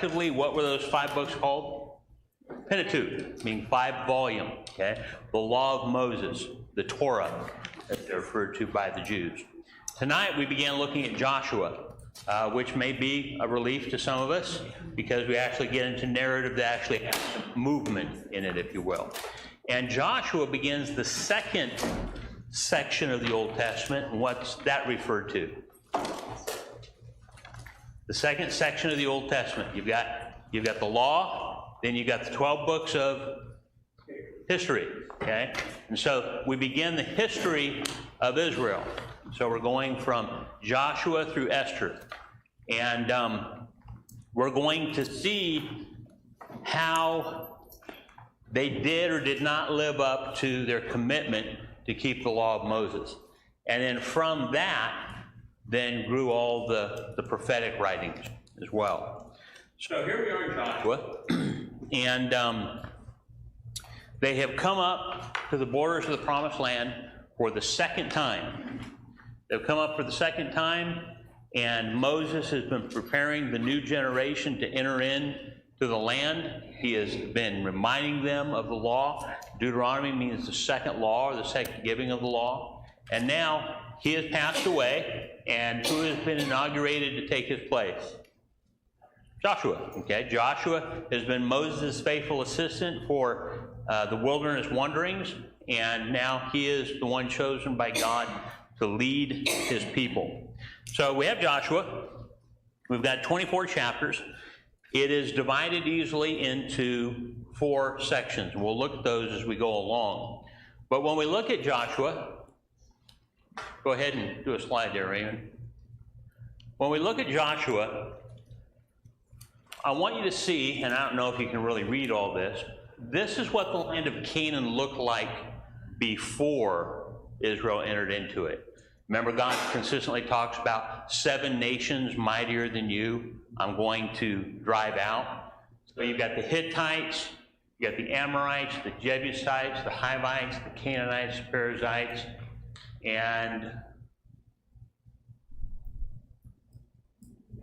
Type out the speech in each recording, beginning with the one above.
collectively, what were those 5 books called? Pentateuch, meaning 5 volume, okay? The law of Moses, the Torah, as they're referred to by the Jews. Tonight, we began looking at Joshua, which may be a relief to some of us, because we actually get into narrative that actually has movement in it, if you will. And Joshua begins the second section of the Old Testament, and what's that referred to? The second section of the Old Testament. You've got the law, then you've got the 12 books of history, okay? And so we begin the history of Israel. So we're going from Joshua through Esther. And we're going to see how they did or did not live up to their commitment to keep the law of Moses. And then from that, then grew all the prophetic writings as well. So here we are in Joshua, and they have come up to the borders of the Promised Land for the second time. They've come up for the second time, and Moses has been preparing the new generation to enter in to the land. He has been reminding them of the law. Deuteronomy means the second law, or the second giving of the law. And now he has passed away, and who has been inaugurated to take his place? Joshua, okay? Joshua has been Moses' faithful assistant for the wilderness wanderings, and now he is the one chosen by God to lead his people. So we have Joshua. We've got 24 chapters. It is divided easily into 4 sections. We'll look at those as we go along. But when we look at Joshua, go ahead and do a slide there, Raymond. When we look at Joshua, I want you to see, and I don't know if you can really read all this, this is what the land of Canaan looked like before Israel entered into it. Remember, God consistently talks about 7 nations mightier than you I'm going to drive out. So you've got the Hittites, you've got the Amorites, the Jebusites, the Hivites, the Canaanites, the Perizzites, and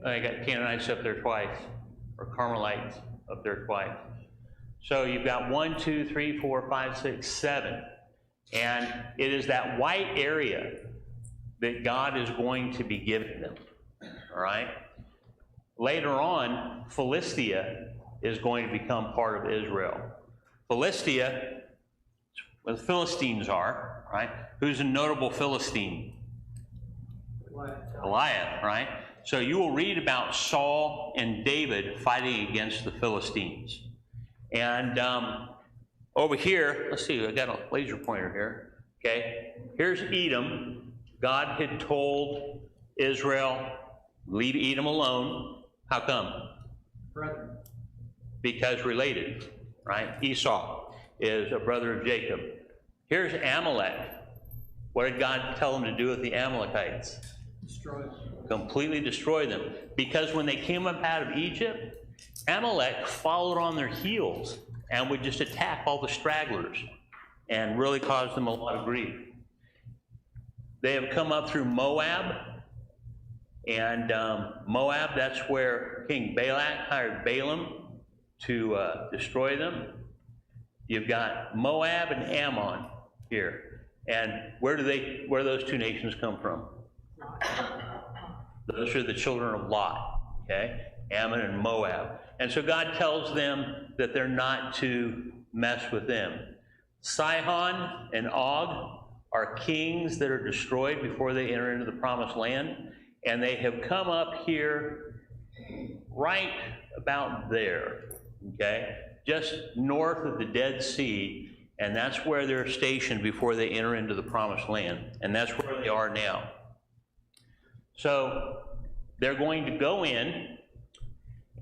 I got Canaanites up there twice, or Carmelites up there twice. So you've got 1, 2, 3, 4, 5, 6, 7. And it is that white area that God is going to be giving them, all right? Later on, Philistia is going to become part of Israel. Philistia, where the Philistines are, right? Who's a notable Philistine? Goliath, right? So you will read about Saul and David fighting against the Philistines. And over here, let's see, I got a laser pointer here, okay? Here's Edom. God had told Israel, leave Edom alone. How come? Brother. Because related, right? Esau is a brother of Jacob. Here's Amalek. What did God tell him to do with the Amalekites? Destroy them. Completely destroy them. Because when they came up out of Egypt, Amalek followed on their heels and would just attack all the stragglers and really cause them a lot of grief. They have come up through Moab, and Moab, that's where King Balak hired Balaam to destroy them. You've got Moab and Ammon here. And where do those 2 nations come from? Those are the children of Lot, okay? Ammon and Moab. And so God tells them that they're not to mess with them. Sihon and Og are kings that are destroyed before they enter into the Promised Land, and they have come up here right about there, okay? Just north of the Dead Sea, and that's where they're stationed before they enter into the Promised Land, and that's where they are now. So they're going to go in,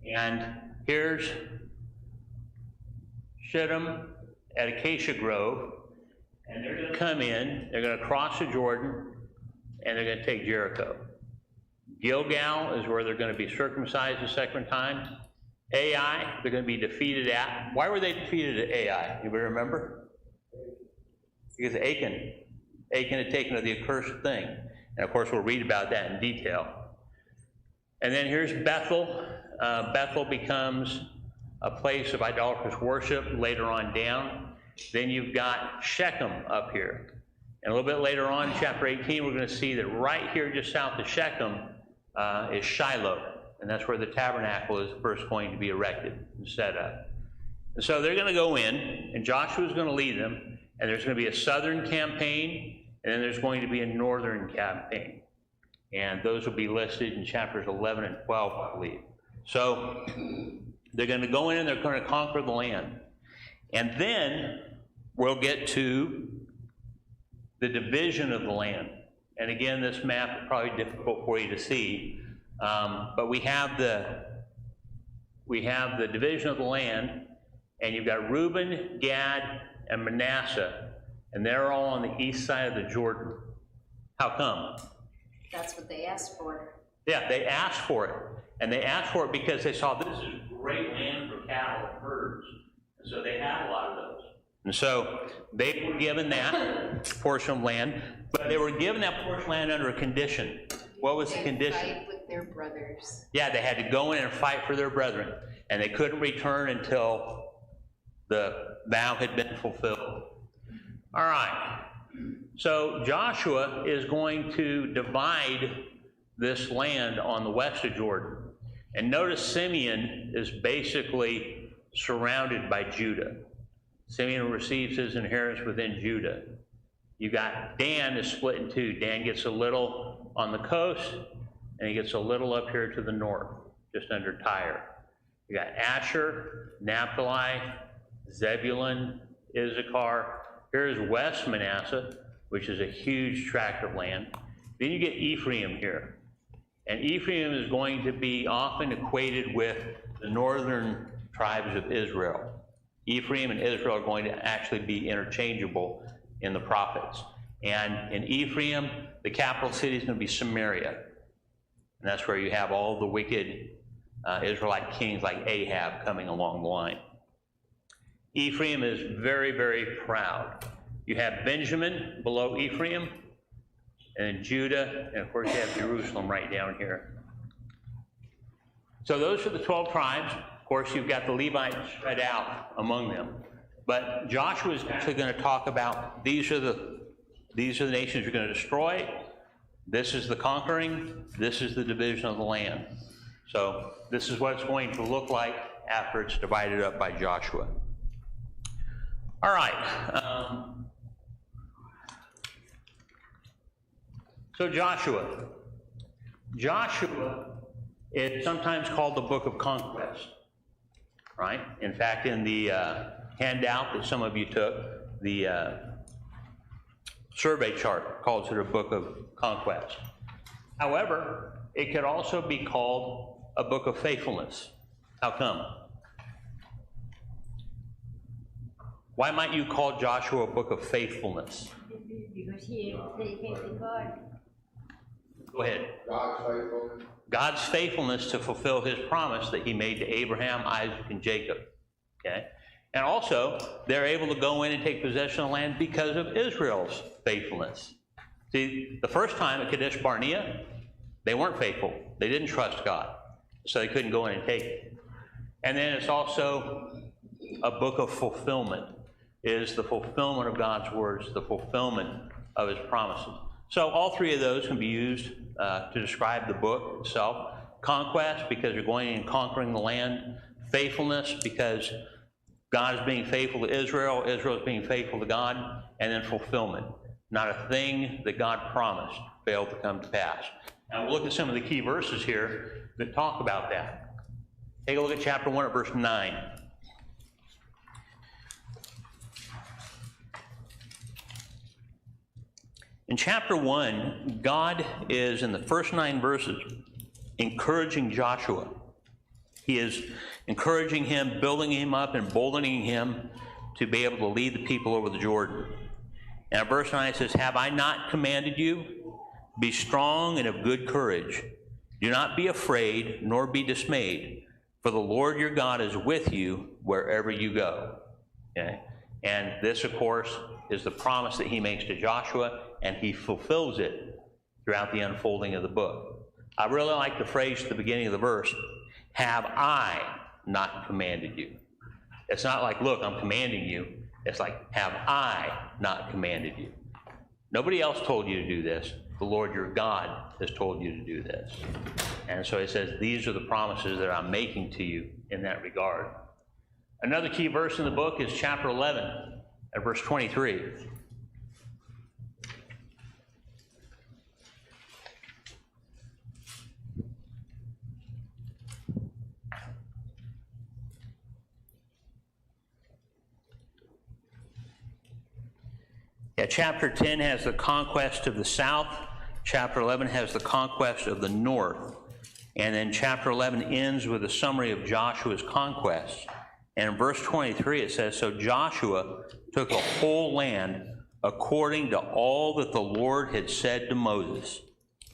and here's Shittim at Acacia Grove, and they're going to come in, they're going to cross the Jordan, and they're going to take Jericho. Gilgal is where they're going to be circumcised the second time. Ai, they're going to be defeated at. Why were they defeated at Ai? Anybody remember? Because Achan had taken the accursed thing. And of course, we'll read about that in detail. And then here's Bethel, Bethel becomes a place of idolatrous worship later on down. Then you've got Shechem up here. And a little bit later on, in chapter 18, we're going to see that right here just south of Shechem is Shiloh. And that's where the tabernacle is first going to be erected and set up. And so they're going to go in, and Joshua's going to lead them, and there's going to be a southern campaign, and then there's going to be a northern campaign. And those will be listed in chapters 11 and 12, I believe. So they're going to go in and they're going to conquer the land. And then we'll get to the division of the land. And again, this map is probably difficult for you to see, but we have the division of the land, and you've got Reuben, Gad, and Manasseh, and they're all on the east side of the Jordan. How come? That's what they asked for. Yeah, they asked for it. And they asked for it because they saw this is great land for cattle and herds. And so they had a lot of those. And so they were given that portion of land, but they were given that portion of land under a condition. What was the condition? Fight with their brothers. Yeah, they had to go in and fight for their brethren. And they couldn't return until the vow had been fulfilled. All right. So Joshua is going to divide this land on the west of Jordan. And notice Simeon is basically surrounded by Judah. Simeon receives his inheritance within Judah. You got Dan is split in two. Dan gets a little on the coast, and he gets a little up here to the north, just under Tyre. You got Asher, Naphtali, Zebulun, Issachar. Here's West Manasseh, which is a huge tract of land. Then you get Ephraim here. And Ephraim is going to be often equated with the northern tribes of Israel. Ephraim and Israel are going to actually be interchangeable in the prophets. And in Ephraim, the capital city is going to be Samaria. And that's where you have all the wicked Israelite kings like Ahab coming along the line. Ephraim is very, very proud. You have Benjamin below Ephraim, and Judah, and of course you have Jerusalem right down here. So those are the 12 tribes. Of course, you've got the Levites spread out among them. But Joshua is actually going to talk about these are the nations you're going to destroy. This is the conquering. This is the division of the land. So this is what it's going to look like after it's divided up by Joshua. All right. So Joshua is sometimes called the book of Conquest, right? In fact, in the handout that some of you took, the survey chart calls it a book of conquest. However, it could also be called a book of faithfulness. How come? Why might you call Joshua a book of faithfulness? Because he is faithful to God. Go ahead. God's faithfulness. God's faithfulness to fulfill his promise that he made to Abraham, Isaac, and Jacob. Okay? And also, they're able to go in and take possession of the land because of Israel's faithfulness. See, the first time at Kadesh Barnea, they weren't faithful. They didn't trust God. So they couldn't go in and take it. And then it's also a book of fulfillment. It is the fulfillment of God's words, the fulfillment of his promises. So all three of those can be used to describe the book itself. Conquest, because you're going and conquering the land. Faithfulness, because God is being faithful to Israel, Israel is being faithful to God. And then fulfillment. Not a thing that God promised failed to come to pass. Now we'll look at some of the key verses here that talk about that. Take a look at chapter 1 at verse 9. In chapter 1, God is, in the first 9 verses, encouraging Joshua. He is encouraging him, building him up, and emboldening him to be able to lead the people over the Jordan. And in verse 9 it says, "Have I not commanded you? Be strong and of good courage. Do not be afraid, nor be dismayed, for the Lord your God is with you wherever you go." Okay? And this, of course, is the promise that he makes to Joshua, and he fulfills it throughout the unfolding of the book. I really like the phrase at the beginning of the verse, have I not commanded you? It's not like, look, I'm commanding you. It's like, have I not commanded you? Nobody else told you to do this. The Lord your God has told you to do this. And so he says, these are the promises that I'm making to you in that regard. Another key verse in the book is chapter 11 at verse 23. Yeah, chapter 10 has the conquest of the south. Chapter 11 has the conquest of the north. And then chapter 11 ends with a summary of Joshua's conquest. And in verse 23 it says, so Joshua took the whole land according to all that the Lord had said to Moses.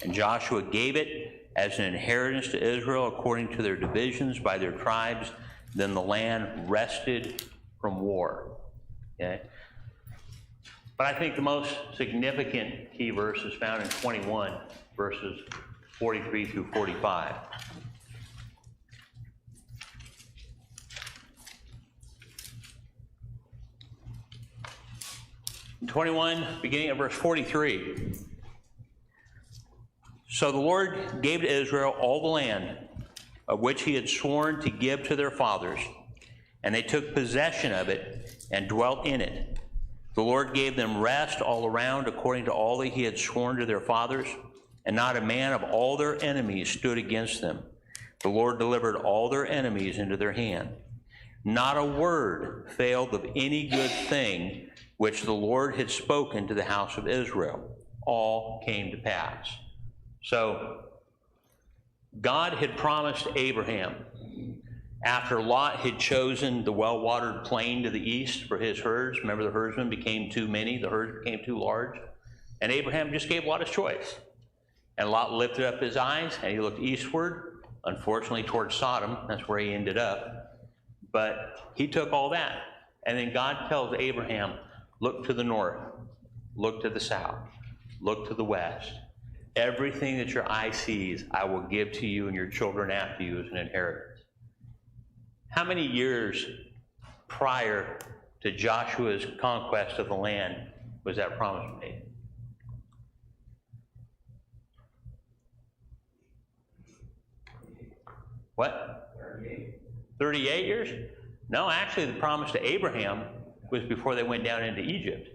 And Joshua gave it as an inheritance to Israel according to their divisions by their tribes. Then the land rested from war. Okay? But I think the most significant key verse is found in 21, verses 43 through 45. In 21, beginning at verse 43. So the Lord gave to Israel all the land of which he had sworn to give to their fathers, and they took possession of it and dwelt in it. The Lord gave them rest all around according to all that he had sworn to their fathers, and not a man of all their enemies stood against them. The Lord delivered all their enemies into their hand. Not a word failed of any good thing which the Lord had spoken to the house of Israel. All came to pass. So God had promised Abraham, after Lot had chosen the well-watered plain to the east for his herds, remember the herdsmen became too many, the herds became too large, and Abraham just gave Lot his choice. And Lot lifted up his eyes and he looked eastward, unfortunately towards Sodom, that's where he ended up. But he took all that. And then God tells Abraham, look to the north, look to the south, look to the west. Everything that your eye sees, I will give to you and your children after you as an inheritance. How many years prior to Joshua's conquest of the land was that promise made? What? 38 years? No, actually the promise to Abraham was before they went down into Egypt.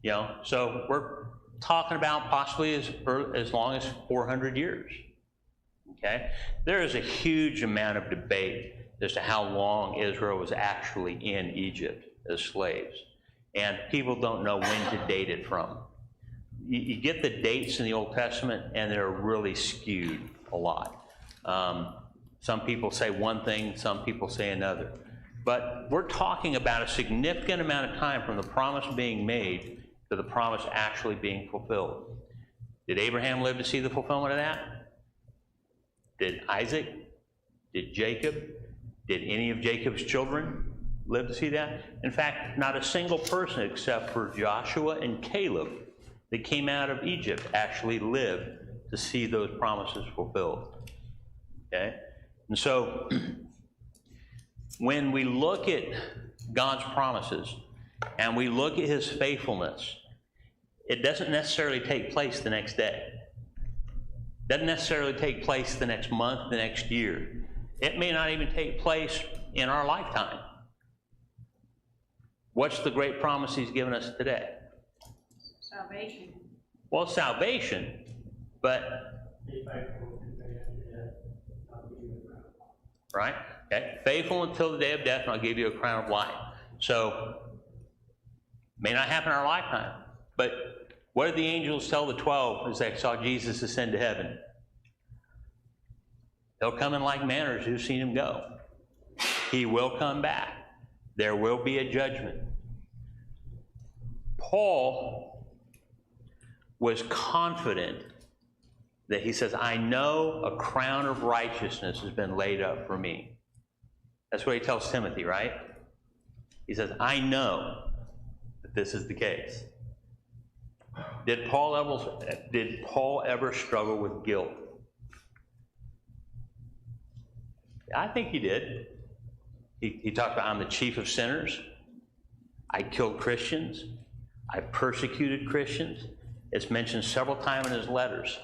You know, so we're talking about possibly as long as 400 years. Okay? There is a huge amount of debate as to how long Israel was actually in Egypt as slaves. And people don't know when to date it from. You get the dates in the Old Testament, and they're really skewed a lot. Some people say one thing, some people say another. But we're talking about a significant amount of time from the promise being made to the promise actually being fulfilled. Did Abraham live to see the fulfillment of that? Did Isaac? Did Jacob? Did any of Jacob's children live to see that? In fact, not a single person except for Joshua and Caleb that came out of Egypt actually lived to see those promises fulfilled. Okay? And so, when we look at God's promises and we look at his faithfulness, it doesn't necessarily take place the next day. It doesn't necessarily take place the next month, the next year. It may not even take place in our lifetime. What's the great promise he's given us today? Salvation. Well, salvation, but... Right? Okay. Faithful until the day of death, and I'll give you a crown of life. So, may not happen in our lifetime, but what did the angels tell the 12 as they saw Jesus ascend to heaven? He'll come in like manners who've seen him go. He will come back. There will be a judgment. Paul was confident that he says, I know a crown of righteousness has been laid up for me. That's what he tells Timothy, right? He says, I know that this is the case. Did Paul ever struggle with guilt? I think he did. He talked about, I'm the chief of sinners. I killed Christians. I persecuted Christians. It's mentioned several times in his letters.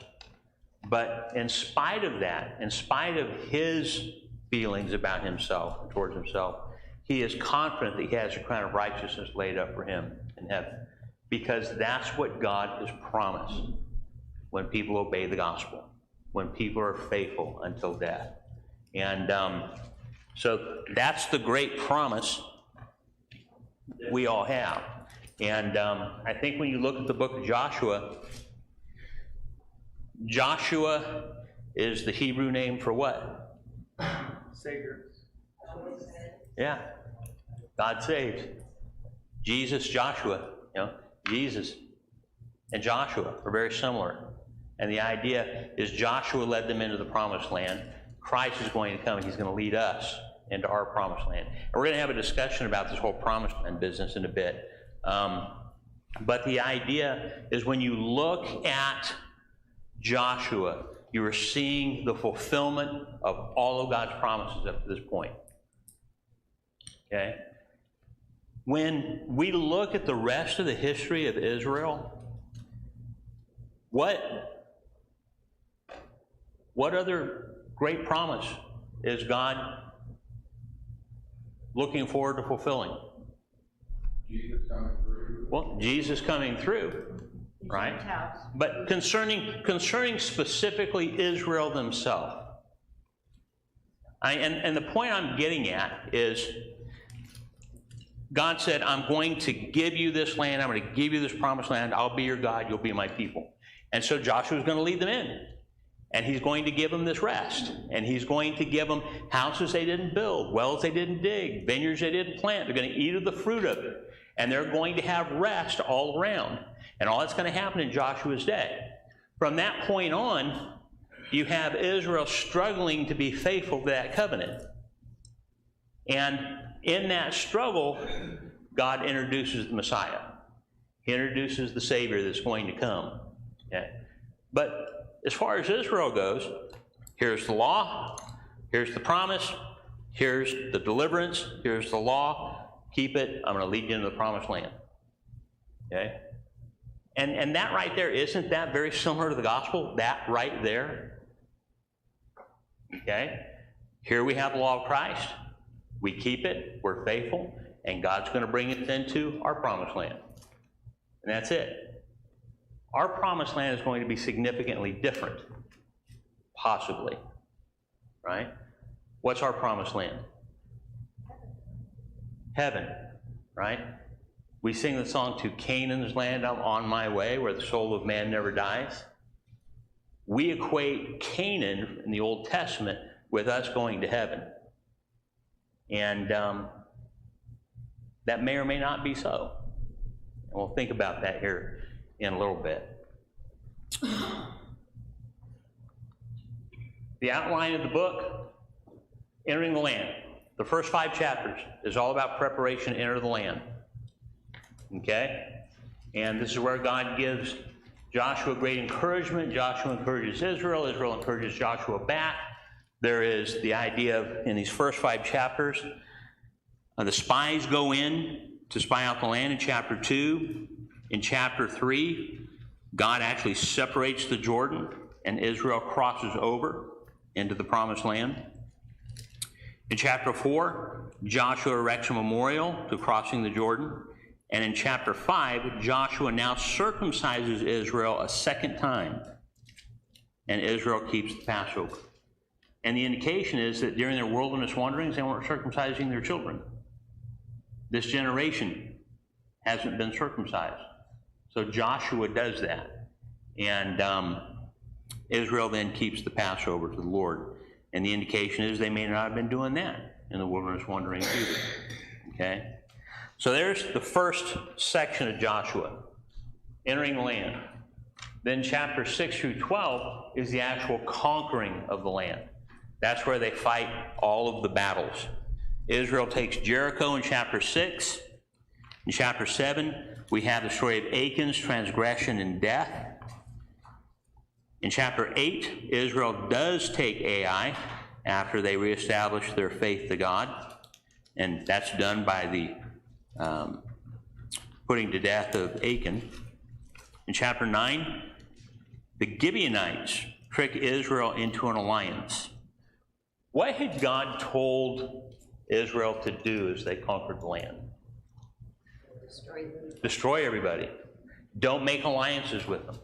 But in spite of that, in spite of his feelings about himself, towards himself, he is confident that he has a crown of righteousness laid up for him in heaven. Because that's what God has promised when people obey the gospel, when people are faithful until death. And so that's the great promise we all have. And I think when you look at the book of Joshua, Joshua is the Hebrew name for what? Savior. Yeah. God saves. Jesus, Joshua. You know, Jesus and Joshua are very similar. And the idea is Joshua led them into the promised land. Christ is going to come and he's going to lead us into our promised land. And we're going to have a discussion about this whole promised land business in a bit. But the idea is when you look at Joshua, you are seeing the fulfillment of all of God's promises up to this point. Okay? When we look at the rest of the history of Israel, what other great promise is God looking forward to fulfilling? Jesus coming through. Well, Jesus coming through, right? Gentiles. But concerning specifically Israel themselves, and the point I'm getting at is God said, I'm going to give you this land, I'm going to give you this promised land, I'll be your God, you'll be my people. And so Joshua's going to lead them in. And he's going to give them this rest. And he's going to give them houses they didn't build, wells they didn't dig, vineyards they didn't plant. They're going to eat of the fruit of it. And they're going to have rest all around. And all that's going to happen in Joshua's day. From that point on, you have Israel struggling to be faithful to that covenant. And in that struggle, God introduces the Messiah. He introduces the Savior that's going to come. Okay? But as far as Israel goes, here's the law, here's the promise, here's the deliverance, here's the law, keep it, I'm going to lead you into the promised land. Okay? And that right there, isn't that very similar to the gospel? That right there? Okay? Here we have the law of Christ. We keep it, we're faithful, and God's going to bring us into our promised land. And that's it. Our promised land is going to be significantly different, possibly, right? What's our promised land? Heaven, right? We sing the song, "To Canaan's land I'm on my way, where the soul of man never dies." We equate Canaan in the Old Testament with us going to heaven. And that may or may not be so. And we'll think about that here in a little bit. The outline of the book, entering the land. The first 5 chapters is all about preparation to enter the land. Okay? And this is where God gives Joshua great encouragement. Joshua encourages Israel. Israel encourages Joshua back. There is the idea of, in these first 5 chapters, the spies go in to spy out the land in chapter 2. In chapter 3, God actually separates the Jordan, and Israel crosses over into the promised land. In chapter 4, Joshua erects a memorial to crossing the Jordan. And in chapter 5, Joshua now circumcises Israel a second time, and Israel keeps the Passover. And the indication is that during their wilderness wanderings, they weren't circumcising their children. This generation hasn't been circumcised. So Joshua does that. And Israel then keeps the Passover to the Lord. And the indication is they may not have been doing that in the wilderness wanderings either. Okay? So there's the first section of Joshua, entering the land. Then chapter 6 through 12 is the actual conquering of the land. That's where they fight all of the battles. Israel takes Jericho in chapter 6. In chapter 7, we have the story of Achan's transgression and death. In chapter 8, Israel does take Ai after they reestablish their faith to God. And that's done by the putting to death of Achan. In chapter 9, the Gibeonites trick Israel into an alliance. What had God told Israel to do as they conquered the land? Destroy everybody. Don't make alliances with them.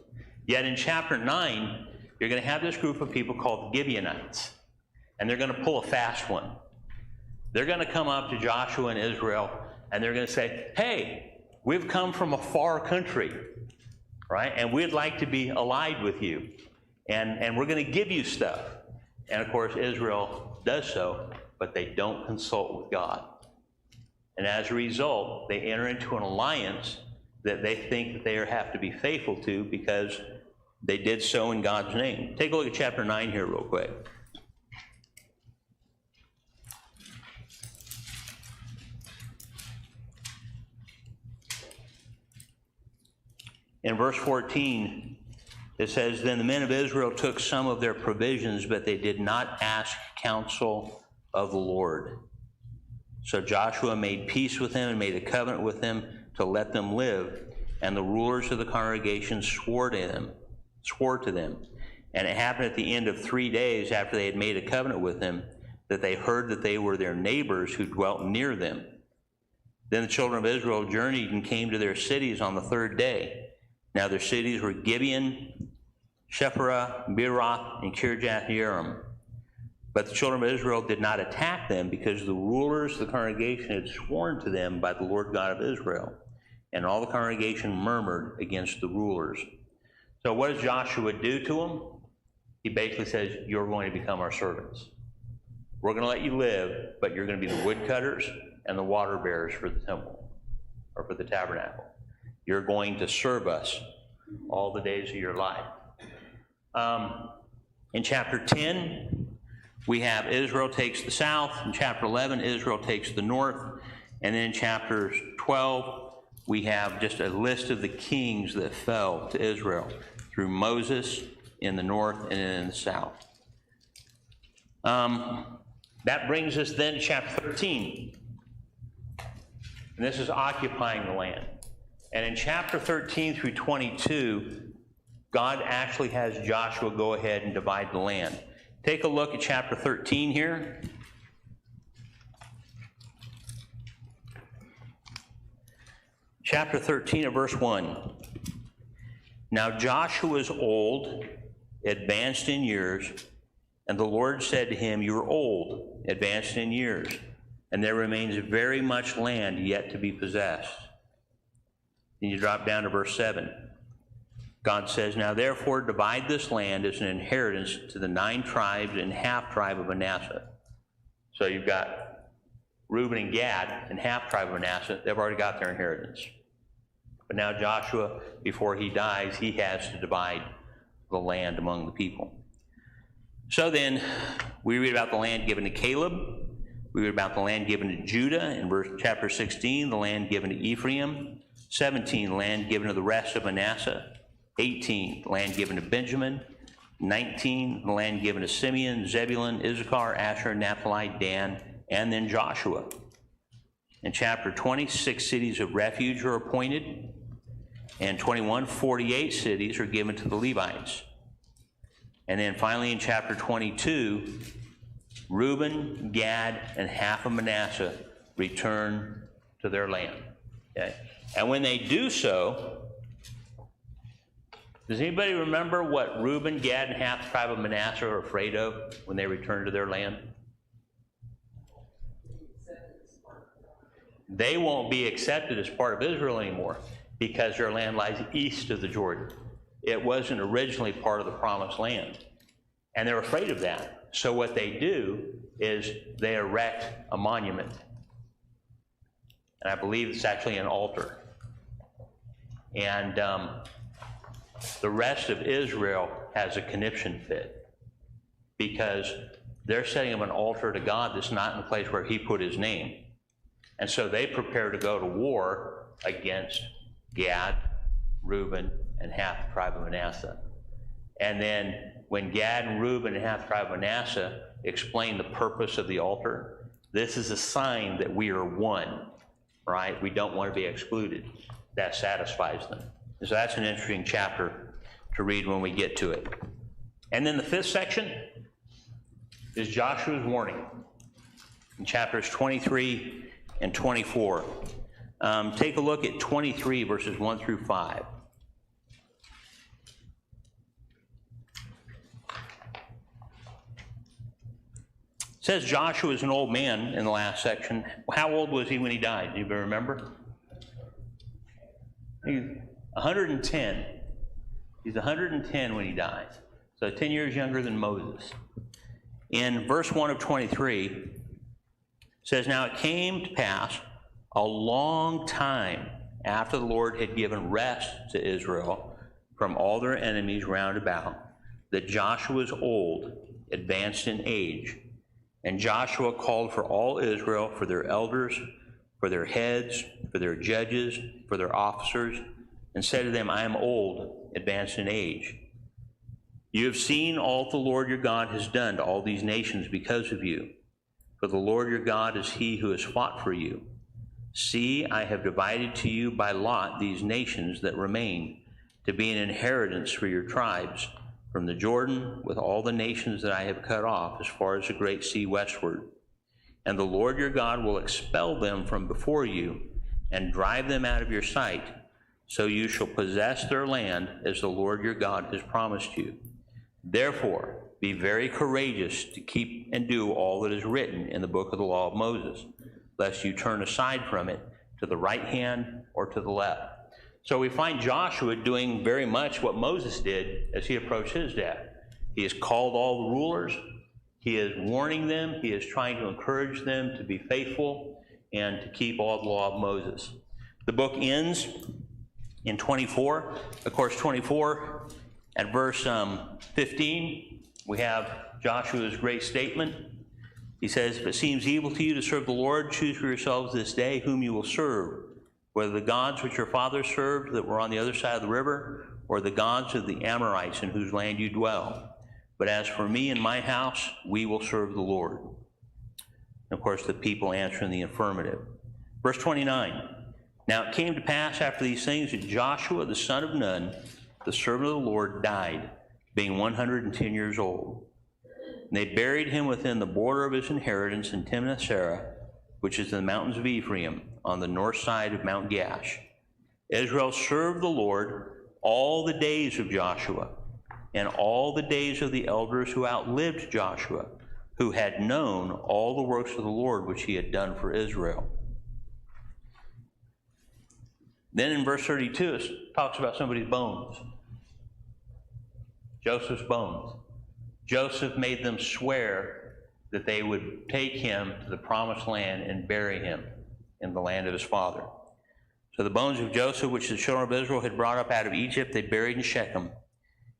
Yet in chapter 9, you're going to have this group of people called the Gibeonites, and they're going to pull a fast one. They're going to come up to Joshua and Israel, and they're going to say, hey, we've come from a far country, right? And we'd like to be allied with you, and we're going to give you stuff. And of course, Israel does so, but they don't consult with God. And as a result, they enter into an alliance that they think that they have to be faithful to because they did so in God's name. Take a look at chapter 9 here real quick. In verse 14, it says, then the men of Israel took some of their provisions, but they did not ask counsel of the Lord. So Joshua made peace with them and made a covenant with them to let them live. And the rulers of the congregation swore to them. And it happened at the end of 3 days after they had made a covenant with them that they heard that they were their neighbors who dwelt near them. Then the children of Israel journeyed and came to their cities on the third day. Now their cities were Gibeon, Shephirah, Beeroth, and Kirjath-jearim. But the children of Israel did not attack them because the rulers of the congregation had sworn to them by the Lord God of Israel. And all the congregation murmured against the rulers. So what does Joshua do to them? He basically says, you're going to become our servants. We're going to let you live, but you're going to be the woodcutters and the water bearers for the temple, or for the tabernacle. You're going to serve us all the days of your life. In chapter 10, we have Israel takes the south. In chapter 11, Israel takes the north. And then in chapter 12, we have just a list of the kings that fell to Israel through Moses in the north and in the south. That brings us then to chapter 13. And this is occupying the land. And in chapter 13 through 22, God actually has Joshua go ahead and divide the land. Take a look at chapter 13 here. Chapter 13 of verse 1. Now Joshua was old, advanced in years, and the Lord said to him, you are old, advanced in years, and there remains very much land yet to be possessed. Then you drop down to verse 7. God says, now therefore divide this land as an inheritance to the 9 tribes and half tribe of Manasseh. So you've got Reuben and Gad and half tribe of Manasseh. They've already got their inheritance. But now Joshua, before he dies, he has to divide the land among the people. So then we read about the land given to Caleb. We read about the land given to Judah in chapter 16, the land given to Ephraim. 17, the land given to the rest of Manasseh. 18, the land given to Benjamin. 19, the land given to Simeon, Zebulun, Issachar, Asher, Naphtali, Dan, and then Joshua. In chapter 20, 6 cities of refuge are appointed. And 21, 48 cities are given to the Levites. And then finally in chapter 22, Reuben, Gad, and half of Manasseh return to their land. Okay? And when they do so, does anybody remember what Reuben, Gad, and half the tribe of Manasseh are afraid of when they return to their land? They won't be accepted as part of Israel anymore because their land lies east of the Jordan. It wasn't originally part of the promised land. And they're afraid of that. So what they do is they erect a monument. And I believe it's actually an altar. And the rest of Israel has a conniption fit because they're setting up an altar to God that's not in the place where he put his name. And so they prepare to go to war against Gad, Reuben, and half the tribe of Manasseh. And then when Gad and Reuben and half the tribe of Manasseh explain the purpose of the altar, this is a sign that we are one, right? We don't want to be excluded. That satisfies them. So that's an interesting chapter to read when we get to it. And then the fifth section is Joshua's warning in chapters 23 and 24. Take a look at 23, verses 1 through 5. It says Joshua is an old man in the last section. How old was he when he died? Do you remember? He's 110. He's 110 when he dies. So 10 years younger than Moses. In verse 1 of 23, it says, "Now it came to pass a long time after the Lord had given rest to Israel from all their enemies round about, that Joshua was old, advanced in age. And Joshua called for all Israel, for their elders, for their heads, for their judges, for their officers, and said to them, I am old, advanced in age. You have seen all the Lord your God has done to all these nations because of you. For the Lord your God is he who has fought for you. See, I have divided to you by lot these nations that remain, to be an inheritance for your tribes, from the Jordan with all the nations that I have cut off as far as the great sea westward. And the Lord your God will expel them from before you and drive them out of your sight, so you shall possess their land as the Lord your God has promised you. Therefore, be very courageous to keep and do all that is written in the book of the law of Moses, lest you turn aside from it to the right hand or to the left." So we find Joshua doing very much what Moses did as he approached his death. He has called all the rulers. He is warning them. He is trying to encourage them to be faithful and to keep all the law of Moses. The book ends in 24. Of course, 24 at verse 15, we have Joshua's great statement. He says, "If it seems evil to you to serve the Lord, choose for yourselves this day whom you will serve, whether the gods which your fathers served that were on the other side of the river, or the gods of the Amorites in whose land you dwell. But as for me and my house, we will serve the Lord." And of course, the people answer in the affirmative. Verse 29, "Now it came to pass after these things that Joshua the son of Nun, the servant of the Lord, died, being 110 years old. And they buried him within the border of his inheritance in Timnath-Serah, which is in the mountains of Ephraim, on the north side of Mount Gash. Israel served the Lord all the days of Joshua, and all the days of the elders who outlived Joshua, who had known all the works of the Lord which he had done for Israel." Then in verse 32, it talks about somebody's bones. Joseph's bones. Joseph made them swear that they would take him to the promised land and bury him in the land of his father. So the bones of Joseph, which the children of Israel had brought up out of Egypt, they buried in Shechem,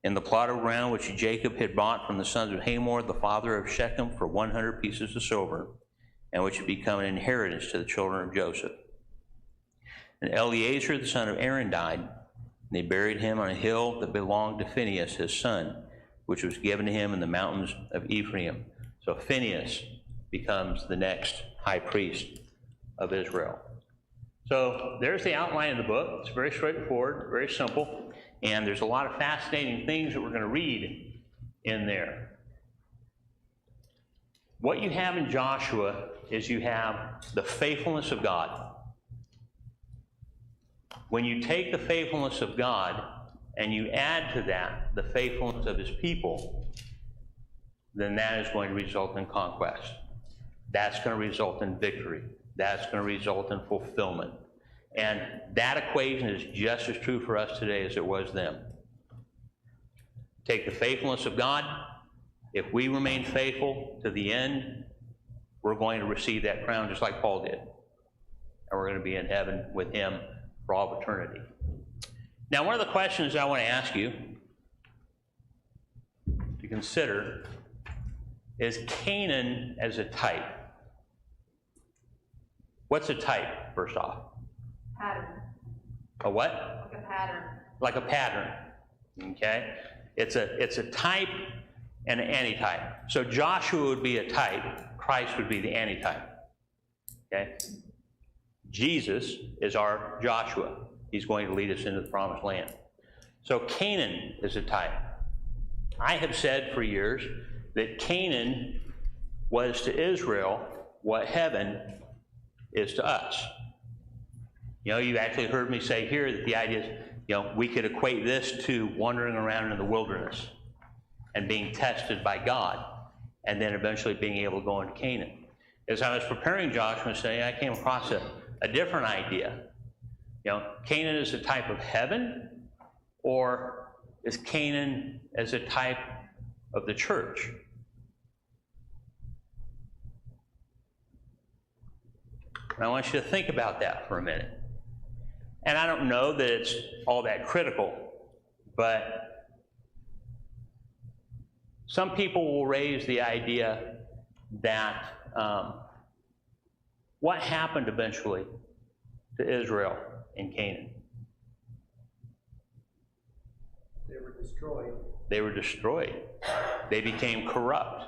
in the plot of ground which Jacob had bought from the sons of Hamor, the father of Shechem, for 100 pieces of silver, and which had become an inheritance to the children of Joseph. And Eleazar, the son of Aaron, died, and they buried him on a hill that belonged to Phinehas, his son, which was given to him in the mountains of Ephraim. So Phinehas becomes the next high priest of Israel. So there's the outline of the book. It's very straightforward, very simple, and there's a lot of fascinating things that we're going to read in there. What you have in Joshua is you have the faithfulness of God. When you take the faithfulness of God and you add to that the faithfulness of his people, then that is going to result in conquest. That's going to result in victory. That's going to result in fulfillment. And that equation is just as true for us today as it was then. Take the faithfulness of God. If we remain faithful to the end, we're going to receive that crown just like Paul did. And we're going to be in heaven with him for all eternity. Now, one of the questions I want to ask you to consider is Canaan as a type. What's a type, first off? Pattern, A what? like a pattern. Like a pattern, okay? It's a type and an antitype. So Joshua would be a type, Christ would be the antitype. Okay? Jesus is our Joshua. He's going to lead us into the promised land. So Canaan is a type. I have said for years that Canaan was to Israel what heaven is to us. You know, you actually heard me say here that the idea is, you know, we could equate this to wandering around in the wilderness and being tested by God, and then eventually being able to go into Canaan. As I was preparing Joshua today, I came across a different idea. You know, Canaan is a type of heaven, or is Canaan as a type of the church? And I want you to think about that for a minute. And I don't know that it's all that critical, but some people will raise the idea that what happened eventually to Israel in Canaan? They were destroyed. They were destroyed. They became corrupt.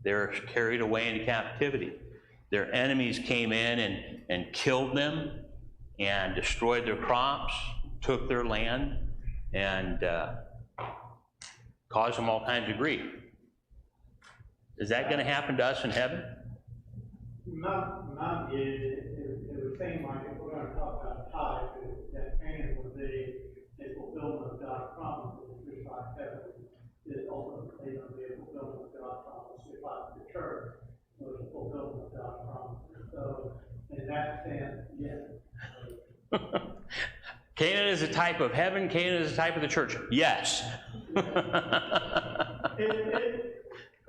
They were carried away into captivity. Their enemies came in and killed them and destroyed their crops, took their land, and caused them all kinds of grief. Is that going to happen to us in heaven? My view, it would seem like if we're going to talk about type, that Canaan would be a fulfillment of God's promises, just like heaven is ultimately going to be a fulfillment of God's promises, just like the church was a fulfillment of God's promises. So, in that sense, yes. Canaan is a type of heaven, Canaan is a type of the church. Yes.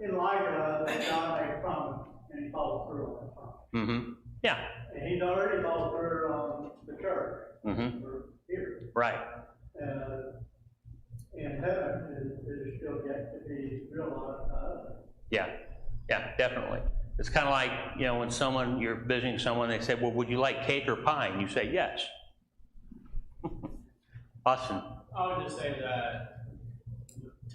In light of that God made a promise and he followed through on that promise. Mm-hmm. Yeah. And he's already followed through on the church. Mm-hmm. We're here. Right. And heaven is still yet to be realized by us. Yeah. Yeah, definitely. It's kind of like, you know, when you're visiting someone, they say, well, would you like cake or pie? And you say, yes. Austin. I would just say that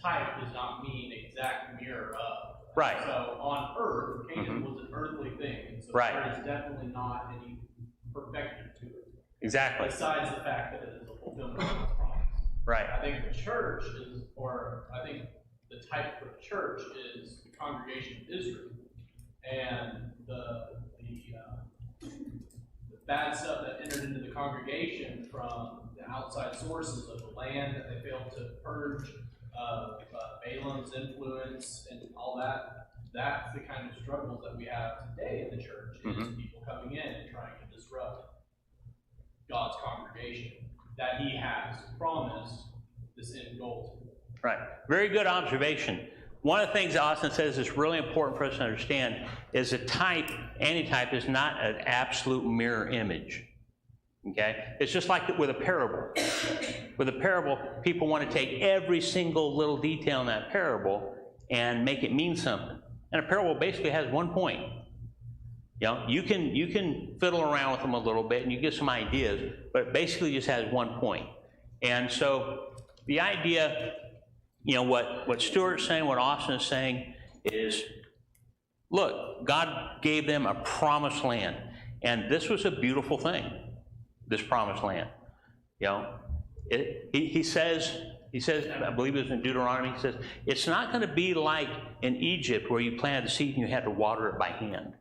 type does not mean exact mirror of. Right. So on earth, Canaan was an earthly thing. And so Right. there is definitely not any perfection to it. Exactly. Besides the fact that it is a fulfillment of God's promise. Right. I think the church is, or I think the type for the church is the congregation of Israel. And the bad stuff that entered into the congregation from the outside sources of the land that they failed to purge, Balaam's influence and all that, that's the kind of struggles that we have today in the church, is people coming in and trying to disrupt God's congregation that he has promised this end goal to. Right. Very good observation. One of the things Austin says is really important for us to understand is a type, antitype, is not an absolute mirror image. Okay? It's just like with a parable. With a parable, people want to take every single little detail in that parable and make it mean something. And a parable basically has one point. You know, you can fiddle around with them a little bit and you get some ideas, but it basically just has one point. And so the idea, you know, what Stuart's saying, what Austin is saying is, look, God gave them a promised land, and this was a beautiful thing, this promised land. You know, he says, I believe it was in Deuteronomy, he says, it's not going to be like in Egypt where you planted the seed and you had to water it by hand,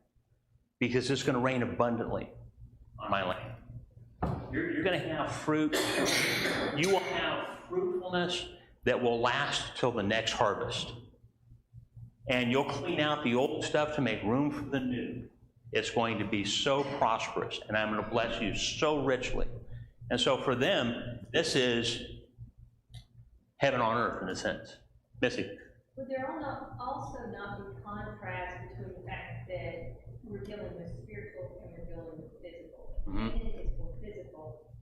because it's going to rain abundantly on my land. You're going to have fruit. You will have fruitfulness that will last till the next harvest. And you'll clean out the old stuff to make room for the new. It's going to be so prosperous, and I'm going to bless you so richly. And so for them, this is heaven on earth in a sense. Missy? Would there also not be contrast between the fact that we're dealing with spiritual and we're dealing with physical? Canaan is more physical,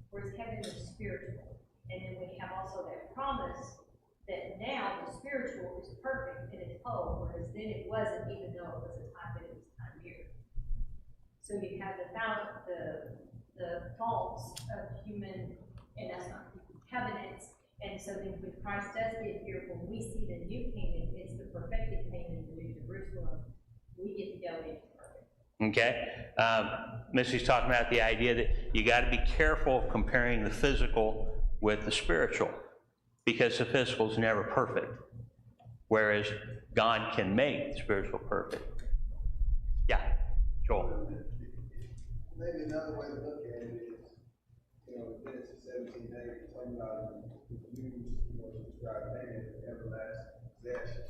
whereas heaven is spiritual. And then we have also that promise that now the spiritual is perfect and it's whole, whereas then it wasn't, even though it was a time that it was time here. So you have the faults of human, and that's not covenants And so then when Christ does get here, when we see the new Canaan, it's the perfected Canaan, the new Jerusalem, we get to go into it. Okay? Missy's talking about the idea that you got to be careful of comparing the physical with the spiritual, because the physical is never perfect, whereas God can make the spiritual perfect. Yeah, Joel. Maybe another way to look at it is, Genesis 17, you're talking about the Jews, to describe man as everlasting possession.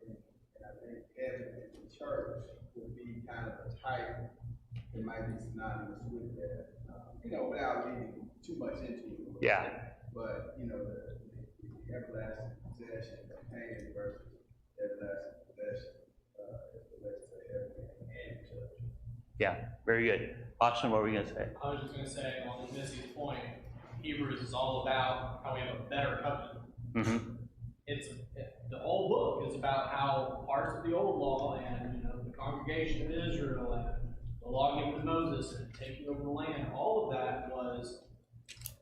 And I think heaven and the church would be kind of a type that might be synonymous with that. Without getting too much into it. Yeah. But, the everlasting possession of Canaan versus everlasting possession as it relates to heaven and church. Yeah, very good. Austin, what were you going to say? I was just going to say, on Missy's point, Hebrews is all about how we have a better covenant. Mm-hmm. The whole book is about how parts of the old law and the congregation of Israel and the law given to Moses and taking over the land, all of that was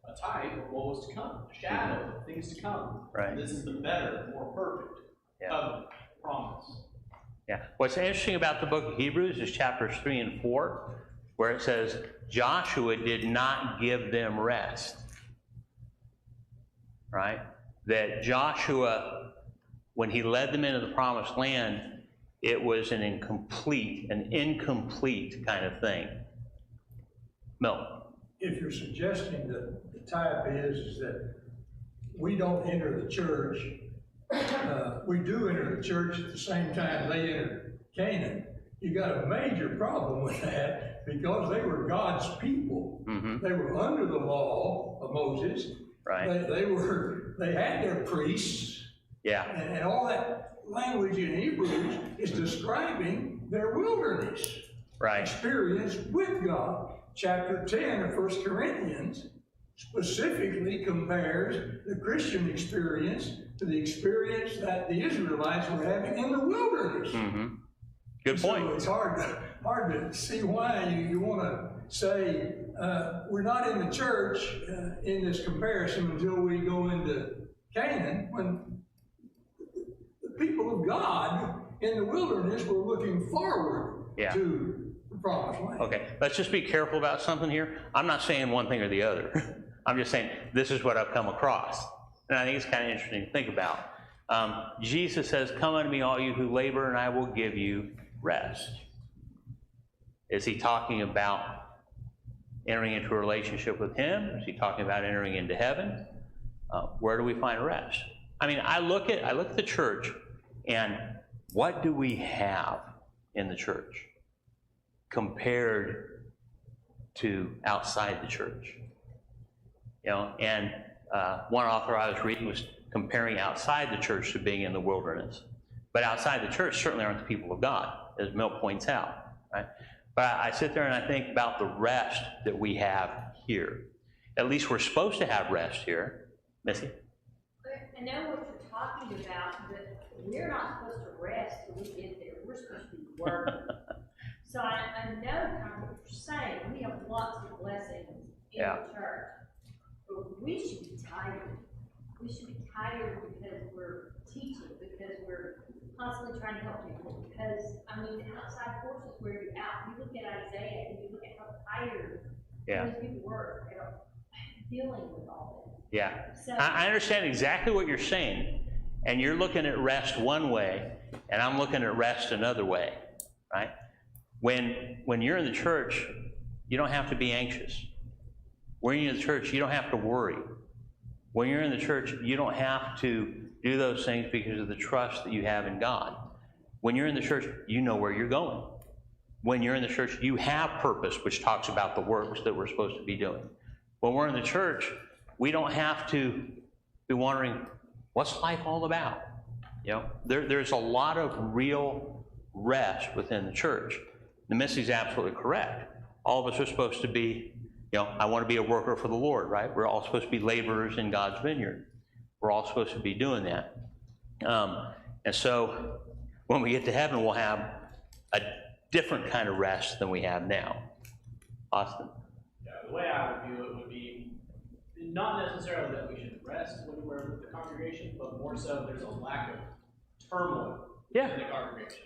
a type of what was to come, a shadow of things to come. Right. And this is the better, more perfect covenant promise. Yeah. What's interesting about the book of Hebrews is chapters 3 and 4, where it says Joshua did not give them rest. Right? That Joshua, when he led them into the promised land, it was an incomplete kind of thing. Mel. If you're suggesting that the type is that we don't enter the church, we do enter the church at the same time they enter Canaan, you got a major problem with that, because they were God's people. Mm-hmm. They were under the law of Moses. Right. They had their priests. Yeah. And all that language in Hebrews is describing their wilderness experience with God. Chapter 10 of 1 Corinthians specifically compares the Christian experience to the experience that the Israelites were having in the wilderness. Mm-hmm. Good point. So it's hard to see why you want to say we're not in the church in this comparison until we go into Canaan, when the people of God in the wilderness were looking forward to the promised land. Okay, let's just be careful about something here. I'm not saying one thing or the other. I'm just saying this is what I've come across. And I think it's kind of interesting to think about. Jesus says, "Come unto me, all you who labor, and I will give you rest." Is he talking about entering into a relationship with him? Is he talking about entering into heaven? Where do we find rest? I mean, I look at the church, and what do we have in the church compared to outside the church? And one author I was reading was comparing outside the church to being in the wilderness. But outside the church certainly aren't the people of God, as Milt points out, right? But I sit there and I think about the rest that we have here. At least we're supposed to have rest here. Missy? I know what you're talking about, but we're not supposed to rest till we get there. We're supposed to be working. So I know kind of what you're saying. We have lots of blessings in the church. But we should be tired. We should be tired because we're teaching, because we're constantly trying to help people. Because, the outside forces wear you out. You look at Isaiah and you look at how tired those people were dealing with all this. Yeah. So, I understand exactly what you're saying. And you're looking at rest one way, and I'm looking at rest another way, right? When you're in the church, you don't have to be anxious. When you're in the church, you don't have to worry. When you're in the church, you don't have to do those things because of the trust that you have in God. When you're in the church, you know where you're going. When you're in the church, you have purpose, which talks about the works that we're supposed to be doing. When we're in the church, we don't have to be wondering, what's life all about? There's a lot of real rest within the church. And Missy's absolutely correct. All of us are supposed to be, I want to be a worker for the Lord, right? We're all supposed to be laborers in God's vineyard. We're all supposed to be doing that. And so when we get to heaven, we'll have a different kind of rest than we have now. Austin? Yeah, the way I would view it would be, not necessarily that we should rest when we're with the congregation, but more so there's a lack of turmoil in the congregation.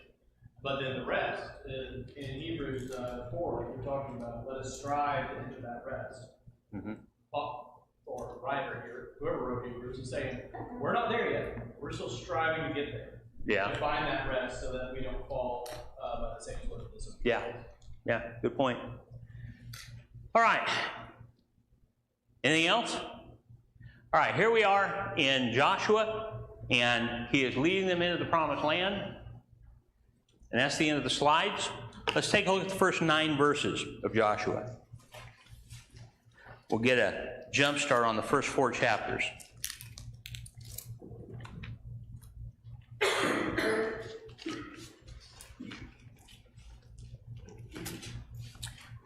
But then the rest, in Hebrews 4, you're talking about, let us strive to enter that rest. Mm-hmm. Or writer here, whoever wrote Hebrews, is saying, we're not there yet. We're still striving to get there. Yeah. To find that rest so that we don't fall by the same foot of this. Yeah, good point. All right. Anything else? All right, here we are in Joshua, and he is leading them into the promised land. And that's the end of the slides. Let's take a look at the first 9 verses of Joshua. We'll get a jump start on the first 4 chapters.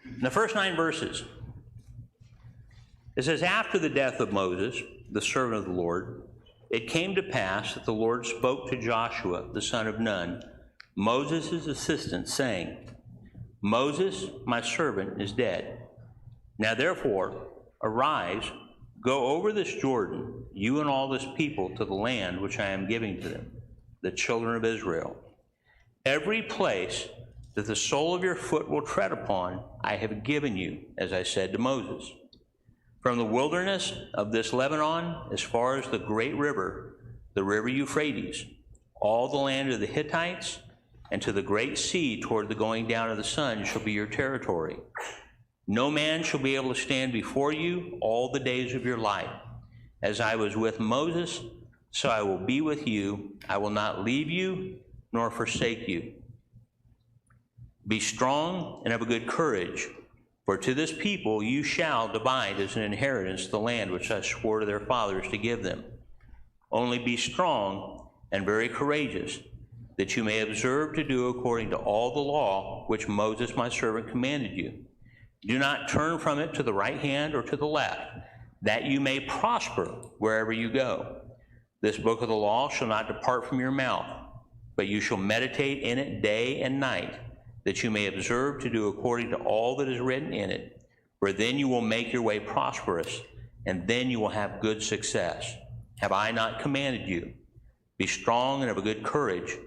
In the first 9 verses, it says, after the death of Moses, the servant of the Lord, it came to pass that the Lord spoke to Joshua, the son of Nun, Moses' assistant, saying, Moses, my servant, is dead. Now therefore, arise, go over this Jordan, you and all this people, to the land which I am giving to them, the children of Israel. Every place that the sole of your foot will tread upon, I have given you, as I said to Moses. From the wilderness of this Lebanon, as far as the great river, the river Euphrates, all the land of the Hittites, and to the great sea toward the going down of the sun shall be your territory. No man shall be able to stand before you all the days of your life. As I was with Moses, so I will be with you. I will not leave you nor forsake you. Be strong and of a good courage, for to this people you shall divide as an inheritance the land which I swore to their fathers to give them. Only be strong and very courageous, that you may observe to do according to all the law which Moses my servant commanded you. Do not turn from it to the right hand or to the left, that you may prosper wherever you go. This book of the law shall not depart from your mouth, but you shall meditate in it day and night, that you may observe to do according to all that is written in it. For then you will make your way prosperous, and then you will have good success. Have I not commanded you? Be strong and of a good courage.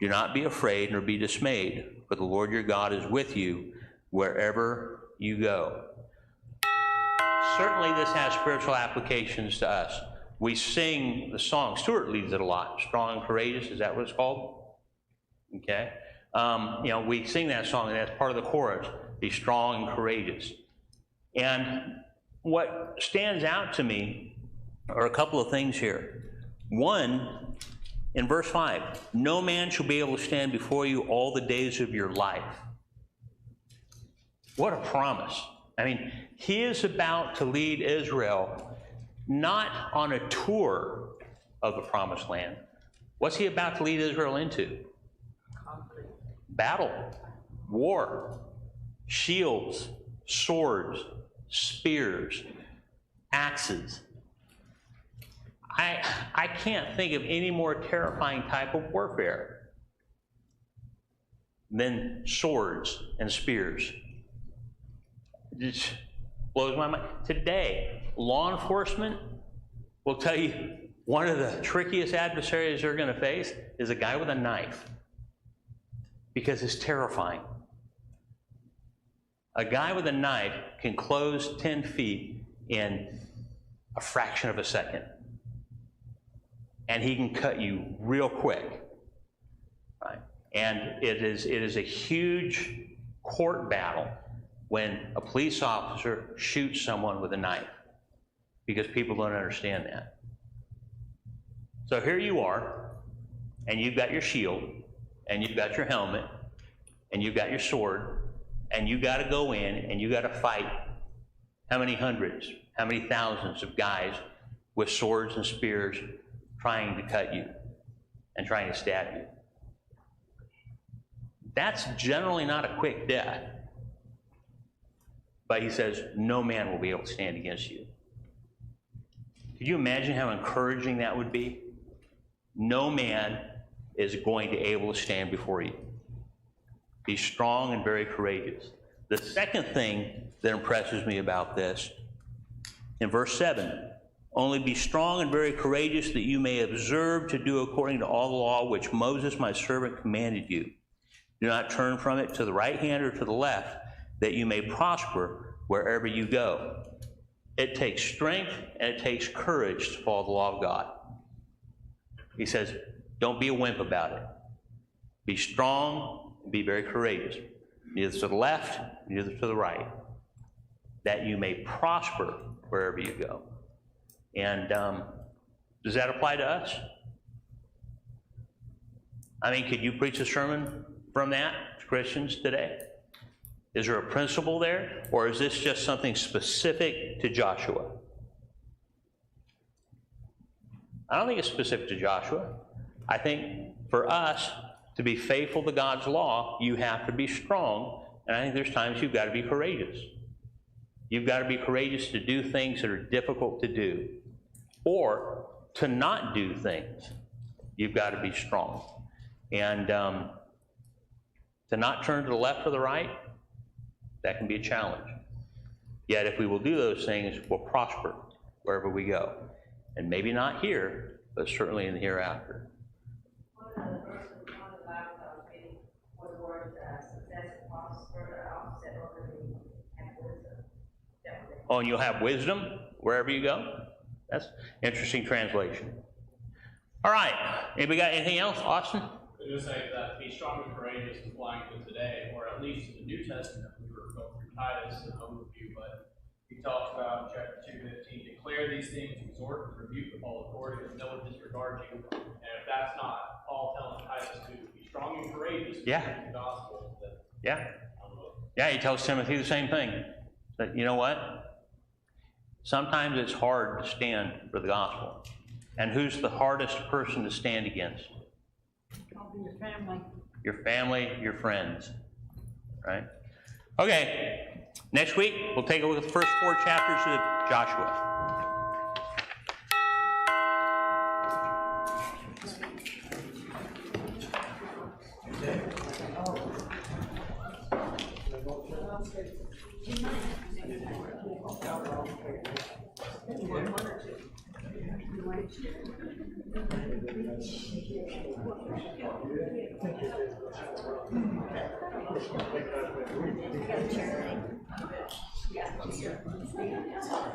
Do not be afraid nor be dismayed, for the Lord your God is with you wherever you go. Certainly this has spiritual applications to us. We sing the song, Stuart leads it a lot, Strong and Courageous, is that what it's called? Okay. We sing that song, and that's part of the chorus, be strong and courageous. And what stands out to me are a couple of things here. One, in verse 5, no man shall be able to stand before you all the days of your life. What a promise. I mean, he is about to lead Israel not on a tour of the promised land. What's he about to lead Israel into? Battle, war, shields, swords, spears, axes. I can't think of any more terrifying type of warfare than swords and spears. It just blows my mind. Today, law enforcement will tell you one of the trickiest adversaries they're going to face is a guy with a knife, because it's terrifying. A guy with a knife can close 10 feet in a fraction of a second, and he can cut you real quick. Right? And it is a huge court battle when a police officer shoots someone with a knife, because people don't understand that. So here you are, and you've got your shield, and you've got your helmet, and you've got your sword, and you got to go in and you got to fight how many hundreds, how many thousands of guys with swords and spears trying to cut you and trying to stab you. That's generally not a quick death. But he says, no man will be able to stand against you. Could you imagine how encouraging that would be? No man is going to be able to stand before you. Be strong and very courageous. The second thing that impresses me about this In verse 7, only be strong and very courageous, that you may observe to do according to all the law which Moses my servant commanded you. Do not turn from it to the right hand or to the left, that you may prosper wherever you go. It takes strength and it takes courage to follow the law of God. He says, don't be a wimp about it. Be strong and be very courageous. Neither to the left, neither to the right, that you may prosper wherever you go. And does that apply to us? I mean, could you preach a sermon from that to Christians today? Is there a principle there, or is this just something specific to Joshua? I don't think it's specific to Joshua. I think for us to be faithful to God's law, you have to be strong, and I think there's times you've got to be courageous. You've got to be courageous to do things that are difficult to do, or to not do things. You've got to be strong. And to not turn to the left or the right, that can be a challenge. Yet if we will do those things, we'll prosper wherever we go. And maybe not here, but certainly in the hereafter. One of the verses on the laptop reading was the word success, prosper, opposite over the and wisdom. Oh, and you'll have wisdom wherever you go? That's interesting translation. All right. Anybody got anything else? Austin? I was going to say that be strong and courageous is applying to today, or at least in the New Testament. We were going through Titus and overview, but he talks about in chapter 2:15, declare these things, exhort and rebuke with all authority, that no one disregards you. And if that's not Paul telling Titus to be strong and courageous in the gospel, then Yeah, he tells Timothy the same thing. That, you know what? Sometimes it's hard to stand for the gospel. And who's the hardest person to stand against? Probably your family. Your family, your friends, right? Okay, next week we'll take a look at the first 4 chapters of Joshua.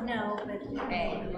No, but hey.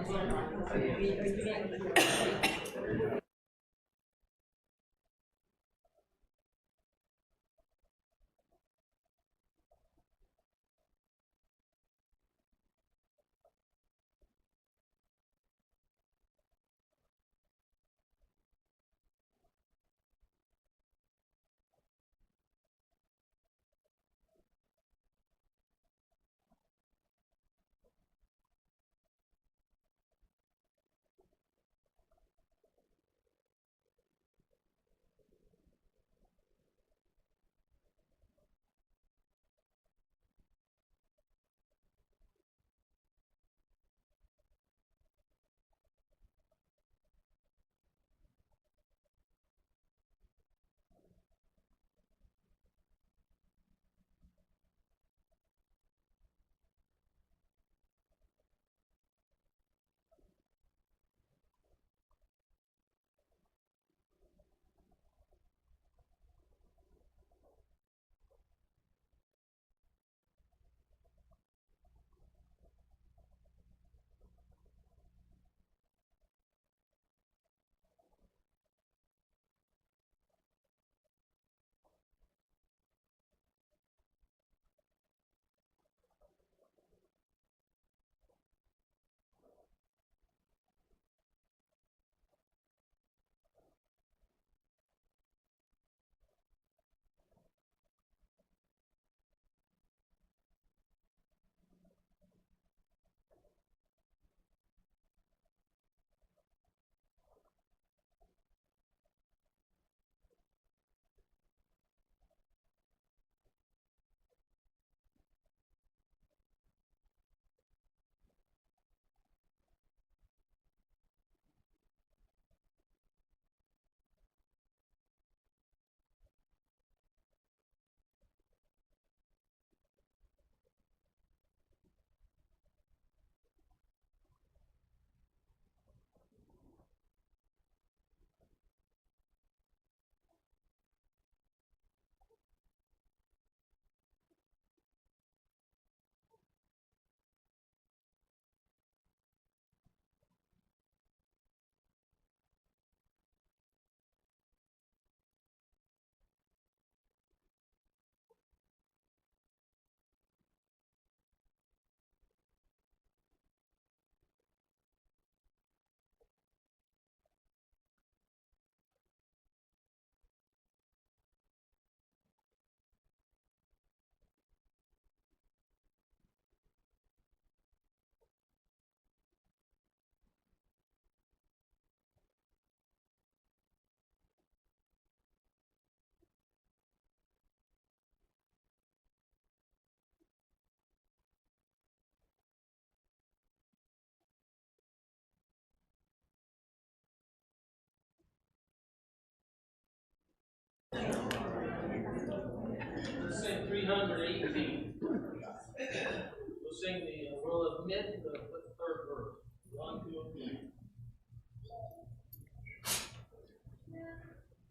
sing the, we'll admit the third verse. 1, 2, and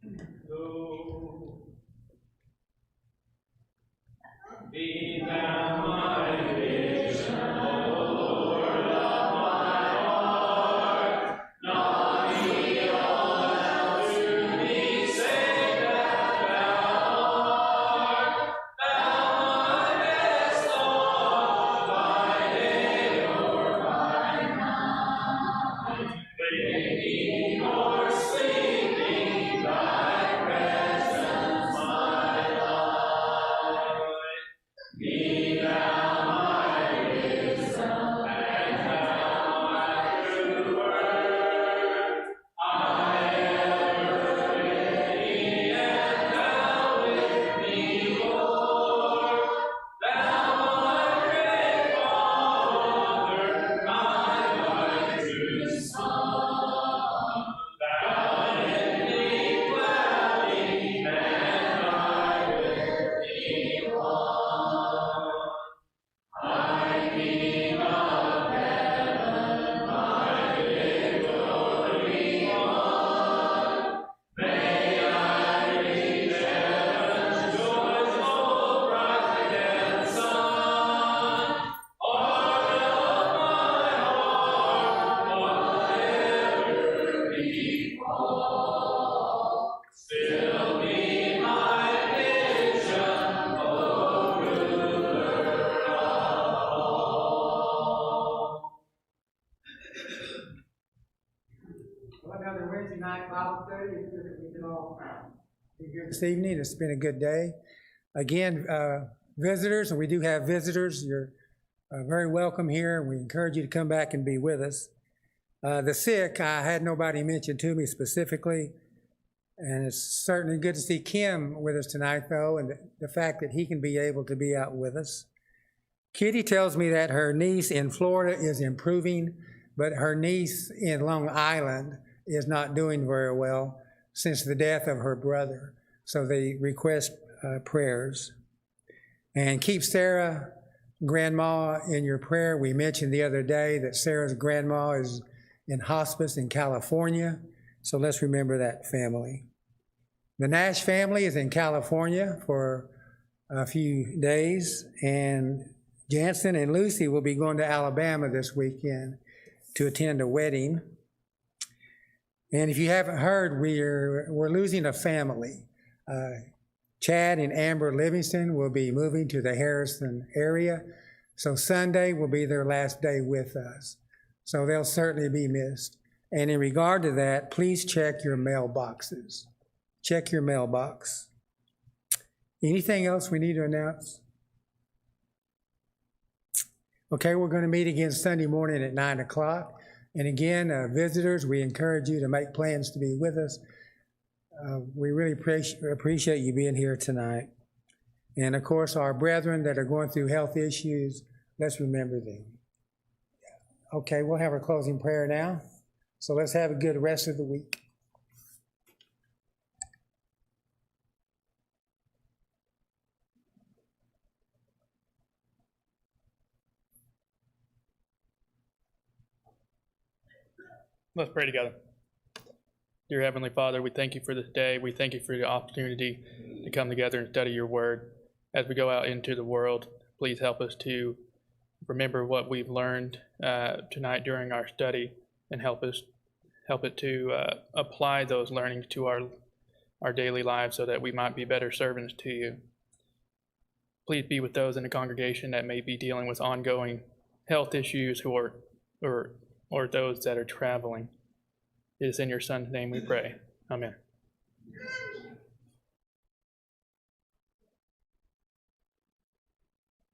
3. Go. Be thou my vision, O Lord of my heart, not me all else to me, save that thou art. Thou my best thought, by day or by night, waking or sleeping, thy presence my life. Be thou my wisdom, and thou my true word. I ever ready, and thou with me, Lord. Thou my great Father, my righteous Son. Thou in me dwelling, and I with thee one. My King of heaven, my victory won. May I reach heaven's joys, so bright and sun. Heart of my heart, whatever befall, still be my vision, O ruler of all. Well, another Wednesday night Bible study. It's good that we can all be here this evening. It's been a good day. Again, visitors, and we do have visitors. You're very welcome here. We encourage you to come back and be with us. The sick, I had nobody mention to me specifically, and it's certainly good to see Kim with us tonight, though, and the fact that he can be able to be out with us. Kitty tells me that her niece in Florida is improving, but her niece in Long Island is not doing very well since the death of her brother. So they request prayers. And keep Sarah, grandma, in your prayer. We mentioned the other day that Sarah's grandma is in hospice in California, so let's remember that family. The Nash family is in California for a few days, and Jansen and Lucy will be going to Alabama this weekend to attend a wedding. And if you haven't heard, we're losing a family. Chad and Amber Livingston will be moving to the Harrison area, so Sunday will be their last day with us. So they'll certainly be missed. And in regard to that, please check your mailboxes. Check your mailbox. Anything else we need to announce? Okay, we're going to meet again Sunday morning at 9 o'clock. And again, visitors, we encourage you to make plans to be with us. We really appreciate you being here tonight. And of course, our brethren that are going through health issues, let's remember them. Okay, we'll have our closing prayer now. So let's have a good rest of the week. Let's pray together. Dear Heavenly Father, we thank you for this day. We thank you for the opportunity to come together and study your word. As we go out into the world, please help us to remember what we've learned tonight during our study, and help it to apply those learnings to our daily lives so that we might be better servants to you. Please be with those in the congregation that may be dealing with ongoing health issues or those that are traveling. It is in your Son's name we pray. Amen.